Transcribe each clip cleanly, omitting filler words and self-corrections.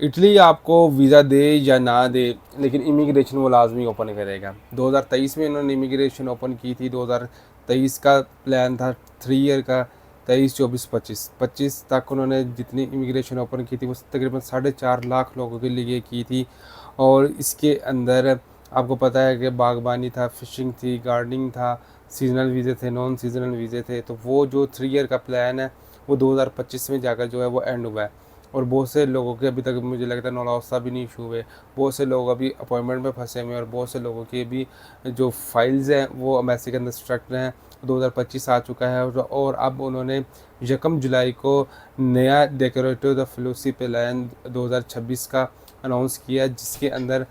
Italy आपको visa दे या ना दे, लेकिन इमिग्रेशन वो लाजमी ओपन करेगा। 2023 में इन्होंने इमिग्रेशन ओपन की थी। 2023 का प्लान था 3 ईयर का, 23, 24, 25, 25 तक उन्होंने जितनी इमिग्रेशन ओपन की थी वो तकरीबन 4.5 लाख लोगों के लिए की थी। और इसके अंदर आपको पता है कि बागबानी था, फ़िशिंग थी, गार्डनिंग था, सीजनल वीज़े थे, नॉन सीजनल वीज़े थे। तो वो जो 3 ईयर का प्लान है वो 2025 में जाकर जो है वो एंड हुआ है। और बहुत से लोगों के अभी तक मुझे लगता है नौलौसा भी नहीं इशू हुए। बहुत से लोग अभी अपॉइंटमेंट में फंसे हुए हैं और बहुत से लोगों की भी जो फाइल्स हैं वो एम्बेसी के अंदर स्ट्रक्ट हैं। 2025 आ चुका है और अब उन्होंने 1 जुलाई को नया डेकोरेटिव द फ्लूसी प्लान 2026 का अनाउंस किया, जिसके अंदर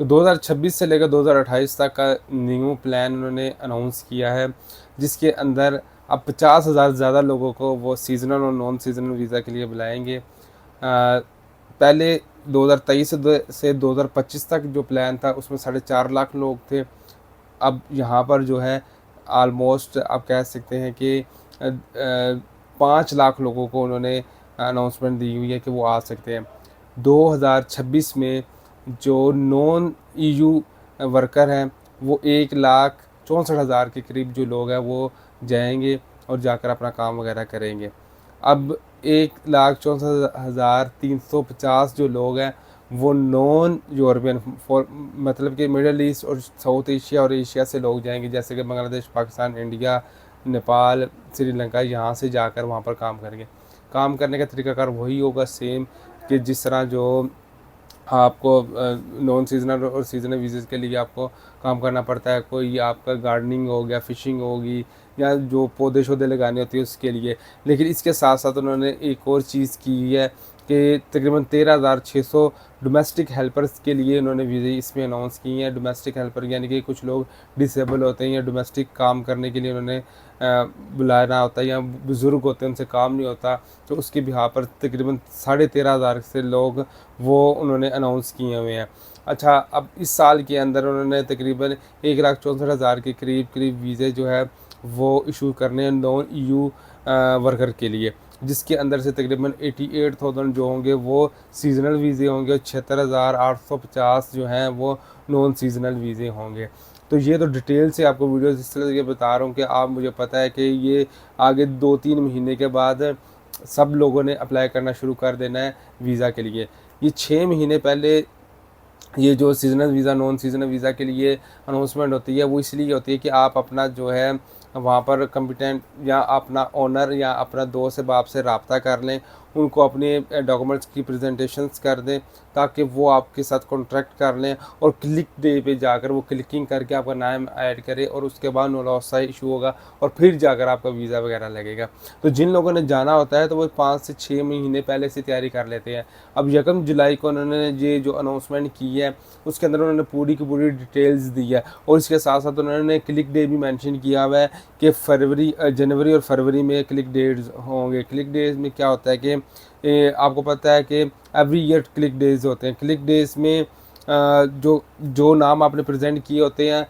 तो 2026 से लेकर 2028 तक का न्यू प्लान उन्होंने अनाउंस किया है, जिसके अंदर अब 50,000 ज़्यादा लोगों को वो सीजनल और नॉन सीजनल वीज़ा के लिए बुलाएंगे। पहले 2023 से 2025 तक जो प्लान था उसमें 4.5 लाख लोग थे। अब यहाँ पर जो है आलमोस्ट आप कह सकते हैं कि 5 लाख लोगों को उन्होंने अनाउंसमेंट दी हुई है कि वो आ सकते हैं। 2026 में जो नॉन ईयू वर्कर हैं वो 1,64,000 के करीब जो लोग हैं वो जाएंगे और जाकर अपना काम वगैरह करेंगे। अब 1,64,350 जो लोग हैं वो नॉन यूरोपियन मतलब कि मिडल ईस्ट और साउथ एशिया और एशिया से लोग जाएंगे, जैसे कि बांग्लादेश, पाकिस्तान, इंडिया, नेपाल, श्रीलंका, यहाँ से जाकर वहाँ पर काम करेंगे। काम करने का तरीकाकार वही होगा सेम कि जिस तरह जो आपको नॉन सीजनल और सीजनल वीज़े के लिए आपको काम करना पड़ता है। कोई आपका गार्डनिंग हो गया, फ़िशिंग होगी, या जो पौधे शौधे लगाने होते हैं उसके लिए। लेकिन इसके साथ साथ उन्होंने एक और चीज़ की है कि तकरीबन 13,600 डोमेस्टिक हेल्पर्स के लिए उन्होंने वीज़े इसमें अनाउंस की हैं। डोमेस्टिक हेल्पर यानी कि कुछ लोग डिसेबल होते हैं या डोमेस्टिक काम करने के लिए उन्होंने बुलाना होता है, या बुज़ुर्ग होते हैं उनसे काम नहीं होता, तो उसके बिहार पर तकरीबन 13,500 से लोग वो उन्होंने अनाउंस किए हुए हैं। अच्छा, अब इस साल के अंदर उन्होंने तकरीबन 1,64,000 के करीब वीज़े जो है वो इशू करने हैं नॉन ईयू वर्कर के लिए, जिसके अंदर से तकरीबन 88,000 जो होंगे वो सीजनल वीज़े होंगे और 76,850 जो हैं वो नॉन सीजनल वीज़े होंगे। तो ये तो डिटेल से आपको वीडियो इस तरह से बता रहा हूँ कि आप मुझे पता है कि ये आगे 2-3 महीने के बाद सब लोगों ने अप्लाई करना शुरू कर देना है वीज़ा के लिए। ये 6 महीने पहले ये जो seasonal visa, non seasonal visa के लिए अनाउंसमेंट होती है वो इसलिए होती है कि आप अपना जो है वहाँ पर कम्पिटेंट या अपना ओनर या अपना दोस्त बाप से रब्ता कर लें, उनको अपने डॉक्यूमेंट्स की प्रेजेंटेशंस कर दें ताकि वो आपके साथ कॉन्ट्रैक्ट कर लें और क्लिक डे पे जाकर वो क्लिकिंग करके आपका नाम ऐड करे और उसके बाद नौलौसा इशू होगा और फिर जाकर आपका वीज़ा वगैरह लगेगा। तो जिन लोगों ने जाना होता है तो वो 5 से 6 महीने पहले से तैयारी कर लेते हैं। अब 1 जुलाई को उन्होंने ये जो अनाउंसमेंट की है उसके अंदर उन्होंने पूरी की पूरी डिटेल्स दी है और इसके साथ साथ उन्होंने क्लिक डे भी मेंशन किया हुआ है कि जनवरी और फरवरी में क्लिक डेज होंगे। क्लिक डेज में क्या होता है कि आपको पता है कि एवरी ईयर क्लिक डेज होते हैं। क्लिक डेज में जो जो नाम आपने प्रेजेंट किए होते हैं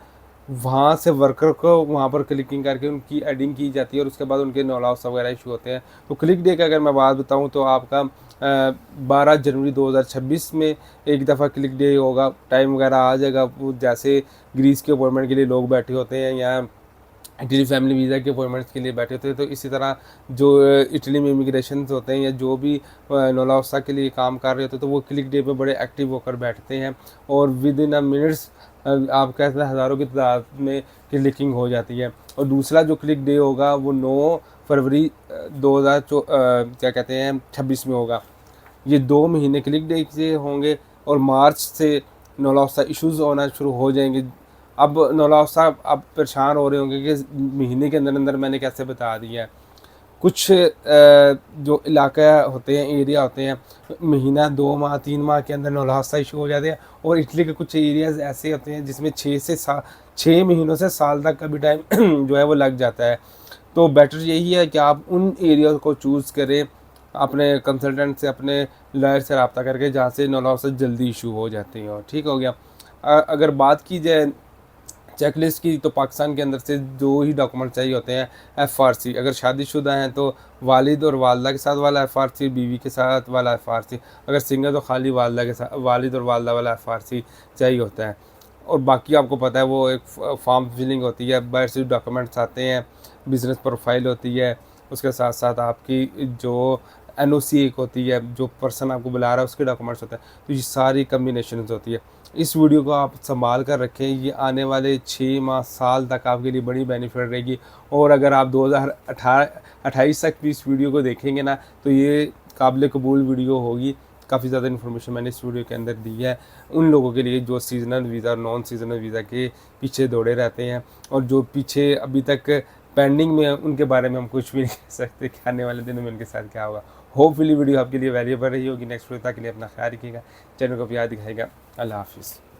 वहाँ से वर्कर को वहाँ पर क्लिकिंग करके उनकी एडिंग की जाती है और उसके बाद उनके नॉलॉस वगैरह इशू होते हैं। तो क्लिक डे का अगर मैं बात बताऊँ तो आपका 12 जनवरी 2026 में एक दफ़ा क्लिक डे होगा। टाइम वगैरह आ जाएगा, वो जैसे ग्रीस के अपॉइंटमेंट के लिए लोग बैठे होते हैं या इटली फैमिली वीज़ा के अपॉइंटमेंट्स के लिए बैठे होते हैं, तो इसी तरह जो इटली में इमिग्रेशन होते हैं या जो भी नौलौसा के लिए काम कर रहे होते हैं तो वो क्लिक डे पे बड़े एक्टिव होकर बैठते हैं और विद इन अ मिनट्स आप कहते हैं हज़ारों की तादाद में क्लिकिंग हो जाती है। और दूसरा जो क्लिक डे होगा वो 9 फरवरी 2000 क्या कहते हैं 26 में होगा। ये 2 महीने क्लिक डे से होंगे और मार्च से नौलौसा इश्यूज़ होना शुरू हो जाएंगे। अब नौलौसा साहब आप परेशान हो रहे होंगे कि महीने के अंदर अंदर मैंने कैसे बता दिया है। कुछ जो इलाका होते हैं, एरिया होते हैं, महीना 2 माह 3 माह के अंदर नौलौसा इशू हो जाते हैं और इटली के कुछ एरियाज़ ऐसे होते हैं जिसमें 6 महीनों से साल तक का भी टाइम जो है वो लग जाता है। तो बेटर यही है कि आप उन एरिया को चूज़ करें, अपने कंसल्टेंट से, अपने लॉयर से रब्ता करके जहाँ से नौलौसा जल्दी इशू हो जाते हैं। और ठीक हो गया। अगर बात की जाए चेकलिस्ट की, तो पाकिस्तान के अंदर से 2 ही डॉक्यूमेंट चाहिए होते हैं। एफआरसी, अगर शादीशुदा हैं तो वालिद और वालदा के साथ वाला एफआरसी, बीवी के साथ वाला एफआरसी। अगर सिंगल तो खाली वालदा के साथ, वालिद और वालदा वाला एफआरसी चाहिए होता है। और बाकी आपको पता है वो एक फॉर्म फिलिंग होती है, बाहर से डॉक्यूमेंट्स आते हैं, बिज़नेस प्रोफाइल होती है, उसके साथ साथ आपकी जो एनओसी एक होती है, जो पर्सन आपको बुला रहा है उसके डॉक्यूमेंट्स होते हैं। तो ये सारी कम्बिनेशंस होती है। इस वीडियो को आप संभाल कर रखें, ये आने वाले 6 माह साल तक आपके लिए बड़ी बेनिफिट रहेगी। और अगर आप 2028 तक भी इस वीडियो को देखेंगे ना, तो ये काबिल कबूल वीडियो होगी। काफ़ी ज़्यादा इन्फॉर्मेशन मैंने इस वीडियो के अंदर दी है उन लोगों के लिए जो सीजनल वीज़ा और नॉन सीजनल वीज़ा के पीछे दौड़े रहते हैं, और जो पीछे अभी तक पेंडिंग में है उनके बारे में हम कुछ भी नहीं कह सकते कि आने वाले दिनों में उनके साथ क्या होगा। होपफुली वीडियो आपके लिए वैल्यूएबल रही होगी। नेक्स्ट वीडियो तक के लिए अपना ख्याल रखिएगा, चैनल को प्यार दिखाएगा। अल्लाह हाफिज़।